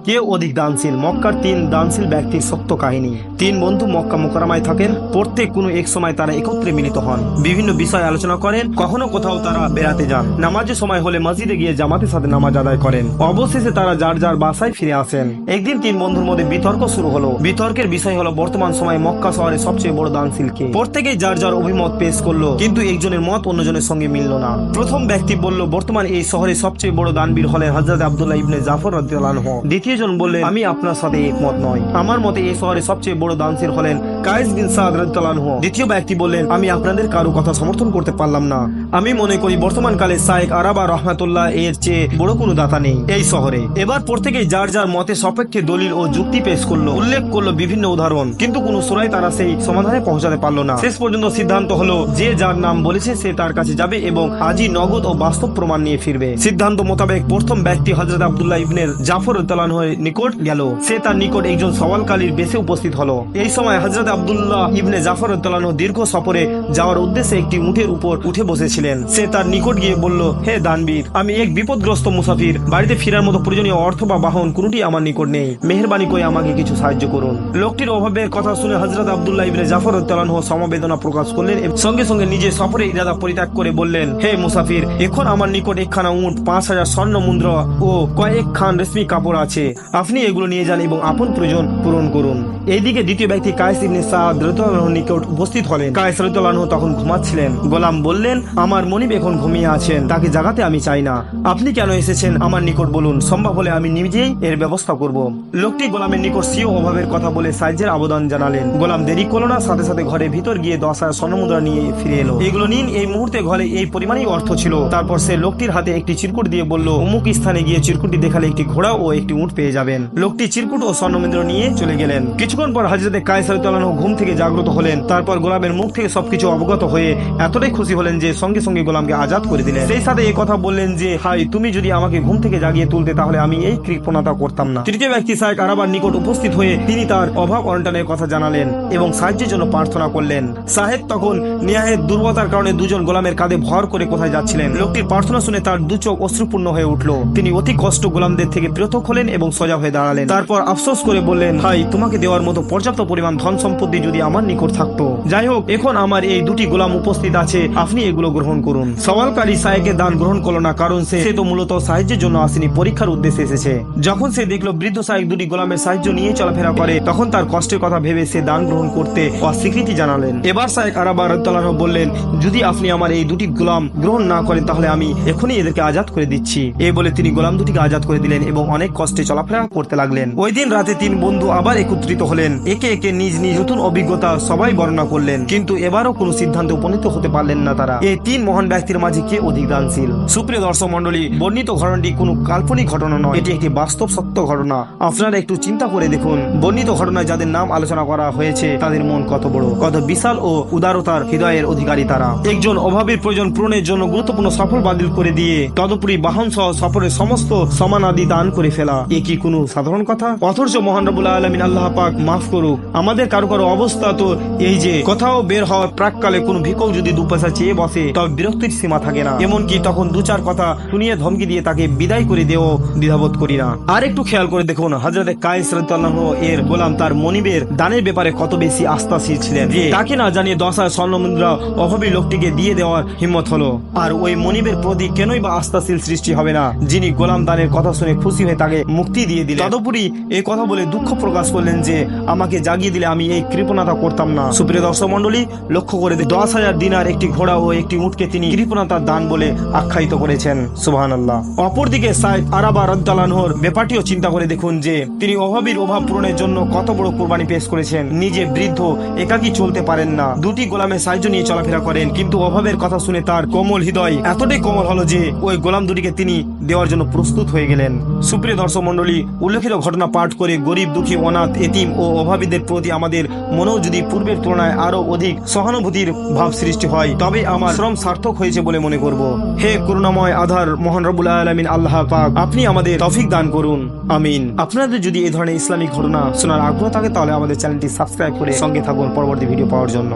কে অধিক দানশীল? মক্কার তিন দানশীল ব্যক্তির সত্য কাহিনী। তিন বন্ধু মক্কা মুকাররমায় থাকেন। প্রত্যেক কোনো এক সময় তারা একত্রে মিলিত হন, বিভিন্ন বিষয় আলোচনা করেন, কখনো কোথাও তারা বেড়াতে যান, নামাজের সময় হলে মসজিদে গিয়ে জামাতের সাথে নামাজ আদায় করেন। অবশেষে তারা যার যার বাসায় ফিরে আসেন। একদিন তিন বন্ধুর মধ্যে বিতর্ক শুরু হলো। বিতর্কের বিষয় হলো বর্তমান সময়ে মক্কা শহরে সবচেয়ে বড় দানশীল কে। প্রত্যেকেই যার যার অভিমত পেশ করলো, কিন্তু একজনের মত অন্যজনের সঙ্গে মিলল না। প্রথম ব্যক্তি বলল, বর্তমান এই শহরে সবচেয়ে বড় দানবীর হলেন হযরত আব্দুল্লাহ ইবনে জাফর রাদিয়াল্লাহু আনহু। দ্বিতীয় জন বললেন, আমি আপনার সাথে একমত নই, আমার মতে এই শহরে সবচেয়ে বড় দানশীল হলেন কায়েস বিন সাদ রাদিয়াল্লাহু আনহু। তৃতীয় ব্যক্তি বললেন, আমি আপনাদের কারো কথা সমর্থন করতে পারলাম না, আমি মনে করি বর্তমান কালে শাইখ আরাবা রহমাতুল্লাহ এর চেয়ে বড় কোনো দাতা নেই এই শহরে। এবার প্রত্যেকেই যার যার মতে সপক্ষে দলিল ও যুক্তি পেশ করলো, উল্লেখ করলো বিভিন্ন উদাহরণ, কিন্তু কোনো সূরায় তারা সেই সমাধানে পৌঁছাতে পারলো না। শেষ পর্যন্ত সিদ্ধান্ত হলো, যে যার নাম বলেছে সে তার কাছে যাবে এবং আজই নগদ ও বাস্তব প্রমাণ নিয়ে ফিরবে। সিদ্ধান্ত মোতাবেক প্রথম ব্যক্তি হযরত আব্দুল্লাহ ইবনে জাফর রাদিয়াল্লাহু আনহুর নিকট গেল। সে তার নিকট একজন সওয়ালকারীর বেশে উপস্থিত হলো। এই সময় হযরত আব্দুল্লাহ ইবনে জাফর রাদিয়াল্লাহু আনহু দীর্ঘ সফরে যাওয়ার উদ্দেশ্যে একটি উটের উপর উঠে বসেছিলেন। সে তার নিকট গিয়ে বলল, হে দানবীর, আমি এক বিপদগ্রস্ত মুসাফির, বাড়িতে ফেরার মতো প্রয়োজনীয় অর্থ বা বাহন কোনটি আমার নিকট নেই, মেহেরবানি করে আমাকে কিছু সাহায্য করুন। লোকটির অভাবের কথা শুনে হযরত আব্দুল্লাহ ইবনে জাফর রাদিয়াল্লাহু আনহু সমবেদনা প্রকাশ করলেন এবং সঙ্গে সঙ্গে নিজে সফরের ইরাদা পরিত্যাগ করে বললেন, হে মুসাফির, এখন আমার নিকট একখানা উট, 5000 স্বর্ণ মুদ্রা ও কয়েক খান রেশমি কাপড় আছে, আপনি এগুলো নিয়ে যান এবং আপন প্রয়োজন পূরণ করুন। এইদিকে দ্বিতীয় ব্যক্তি কায়েস ইবনে সাদ রাদিয়াল্লাহু আনহুর নিকট উপস্থিত হলেন। কায়েস রাদিয়াল্লাহু আনহু তখন ঘুমাচ্ছিলেন। গোলাম বললেন, আমার মনিব এখন ঘুমিয়ে আছেন, তাকে জাগাতে আমি চাই না, আপনি কেন এসেছেন আমার নিকট বলুন, সম্ভব হলে আমি নিজেই এর ব্যবস্থা করব। লোকটি গোলামের নিকট স্বীয় অভাবের কথা বলে সাহায্যের আবেদন জানালেন। গোলাম দেরি করল না, সাথে সাথে ঘরের ভিতর গিয়ে 10,000 স্বর্ণমুদ্রা নিয়ে ফিরে এলো। এগুলো নিন, এই মুহূর্তে ঘরে এই পরিমাণই অর্থ ছিল। তারপর সে লোকটির হাতে একটি চিরকুট দিয়ে বলল, অমুক স্থানে গিয়ে চিরকুটটি দেখালে একটি ঘোড়া ও একটি উট পেয়ে যাবেন। লোকটি চিরকুট ও স্বর্ণমুদ্রা নিয়ে চলে গেলেন। কিছুক্ষণ পর হযরত কায়েস রাদিয়াল্লাহু আনহু ঘুম থেকে জাগ্রত হলেন। তারপর গোলামের মুখ থেকে সবকিছু অবগত হয়ে এতটাই খুশি হলেন যে সঙ্গে সঙ্গে গোলামকে আজাদ করে দিলেন। সেই সাথে এই কথা বললেন যে, হাই, তুমি যদি আমাকে ঘুম থেকে জাগিয়ে তুলতে তাহলে আমি এই কৃপণতা করতাম না। তৃতীয় ব্যক্তি শাইখ আরাবার নিকট উপস্থিত হয়ে তিনি তার অভাব অনটনের কথা জানালেন এবং সাহায্যের জন্য প্রার্থনা করলেন। সাহেব তখন নিয়াহের দুর্বলতার কারণে দুজন গোলামের কাঁধে ভর করে কোথায় যাচ্ছিলেন। লোকটির প্রার্থনা শুনে তার দু চোখ অশ্রুপূর্ণ হয়ে উঠল। তিনি অতি কষ্ট গোলামদের থেকে পৃথক হলেন এবং সোজা হয়ে দাঁড়ালেন। তারপর আফসোস করে বললেন, ভাই, তোমাকে দেওয়ার মতো পর্যাপ্ত পরিমাণ ধন সম্পত্তি যদি আমার নিকট থাকতো। যাই হোক, এখন আমার এই দুটি গোলাম উপস্থিত আছে, আপনি এগুলো গ্রহণ করুন। সওয়ালকারী শাইখের দান গ্রহণ করলো না, কারণ সে তো মূলত সাহায্যের জন্য আসেনি, পরীক্ষার উদ্দেশ্যে এসেছে। যখন সে দেখলো বৃদ্ধ শাইখ দুটি গোলামের সাহায্য নিয়ে চলাফেরা করে, তখন তার কষ্টের কথা ভেবে সে দান গ্রহণ করতে অস্বীকৃতি জানালেন। এবার শাইখ আরাবা রাদিয়াল্লাহু আনহু বললেন, যদি আপনি আমার এই দুটি গোলাম গ্রহণ না করেন তাহলে আমি এখনই এদেরকে আজাদ করে দিচ্ছি। এই বলে তিনি গোলাম দুটিকে আজাদ করে দিলেন এবং অনেক কষ্টে চলাফেরা করতে লাগলেন। ওই দিন রাতে তিন বন্ধু আবার একত্রিত হলেন। একে একে নিজ নিজ নতুন অভিজ্ঞতা সবাই বর্ণনা করলেন, কিন্তু এবারও কোনো সিদ্ধান্তে উপনীত হতে পারলেন না তারা। এই তিন মহান ব্যক্তির মাঝে কে অধিক দানশীল? সুপ্রিয় দর্শক মন্ডলী, বর্ণিত ঘটনাটি কোনো কাল্পনিক ঘটনা নয়, এটি একটি বাস্তব সত্য ঘটনা। আপনারা একটু চিন্তা করে দেখুন, বর্ণিত ঘটনায় যাদের নাম আলোচনা করা হয়েছে তাদের মন কত বড়, কত বিশাল ও উদারতার হৃদয়ের অধিকারী তারা। একজন অভাবীর প্রয়োজন পূরণের জন্য গুরুত্বপূর্ণ সফর বাতিল করে দিয়ে তদুপরি বাহন সহ সফরের সমস্ত সমানাদি দান করে ফেলা, এ কি কোনো সাধারণ কথা? অথচ মহান রব্বুল আলামিন আল্লাহ পাক মাফ করুক, আমাদের কারো কারো অবস্থা তো এই যে কোথাও বের হওয়ার প্রাককালে কোনো ভিক্ষুক যদি 2 পয়সা চেয়ে বসে তবে বিরক্তির সীমা থাকে না। এমনকি তখন 2-4 কথা শুনিয়ে ধমকি দিয়ে তাকে বিদায় করে দেও দ্বিধাবোধ করি না। আর একটু খেয়াল করে দেখুন, হযরত কায়েস রাদিয়াল্লাহু আনহু এর গোলাম তার মনিবের দানের ব্যাপারে কত বেশি আস্থাশীল ছিলেন যে তাকে না জানিয়ে 10,000 স্বর্ণমুদ্রা অভাবী লোকটিকে দিয়ে দেওয়ার হিম্মত হলো। আর ওই মনিবের প্রতি কেনই বা আস্থাশীল সৃষ্টি হবে না, যিনি গোলাম দানের কথা শুনে খুশি হয়ে তাকে মুক্তি দিয়ে দিলেন। তদুপরি এই কথা বলে দুঃখ প্রকাশ করলেন যে আমাকে জাগিয়ে দিলে আমি এই কৃপণতা করতাম না। সুপ্রিয় দর্শক মন্ডলী, লক্ষ্য করে 10,000 দিনার, একটি ঘোড়া ও একটি উটকে তিনি কৃপণতার দান বলে আখ্যায়িত করেছেন। সুবহানাল্লাহ। অপরদিকে শাইখ আরাবা রাদিয়াল্লাহু আনহুর ব্যাপারটিও চিন্তা করে দেখুন যে তিনি অভাবীর অভাব পূরণের জন্য কত বড় কুরবানি পেশ করেছেন। নিজে বৃদ্ধ, একাকী চলতে পারেন না, দুটি গোলামের সাহায্য নিয়ে চলাফেরা করেন, কিন্তু অভাবের কথা শুনে তার কোমল হৃদয় এতটাই কোমল হলো যে ওই গোলাম দুটিকে তিনি দেওয়ার জন্য প্রস্তুত হয়ে গেলেন। সুপ্রিয় দর্শক মন্ডলী, উল্লেখিত ঘটনা পাঠ করে গরিব, দুঃখী, অনাথ, এতিম ও অভাবীদের প্রতি আমাদের মনেও যদি পূর্বের তুলনায় আরো অধিক সহানুভূতির ভাব সৃষ্টি হয় তবে আমার শ্রম সার্থক হয়েছে বলে মনে করব। হে করুণাময় আধার মহান রব্বুল আলামিন আল্লাহ পাক, আপনি আমাদের তৌফিক দান করুন, আমিন। আপনাদের যদি এই ধরনের ইসলামিক ঘটনা শোনার আগ্রহ থাকে তাহলে আমাদের চ্যানেলটি সাবস্ক্রাইব করে সঙ্গে থাকুন পরবর্তী ভিডিও পাওয়ার জন্য।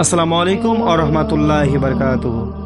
আসসালামু আলাইকুম ওয়া রাহমাতুল্লাহি ওয়া বারাকাতুহু।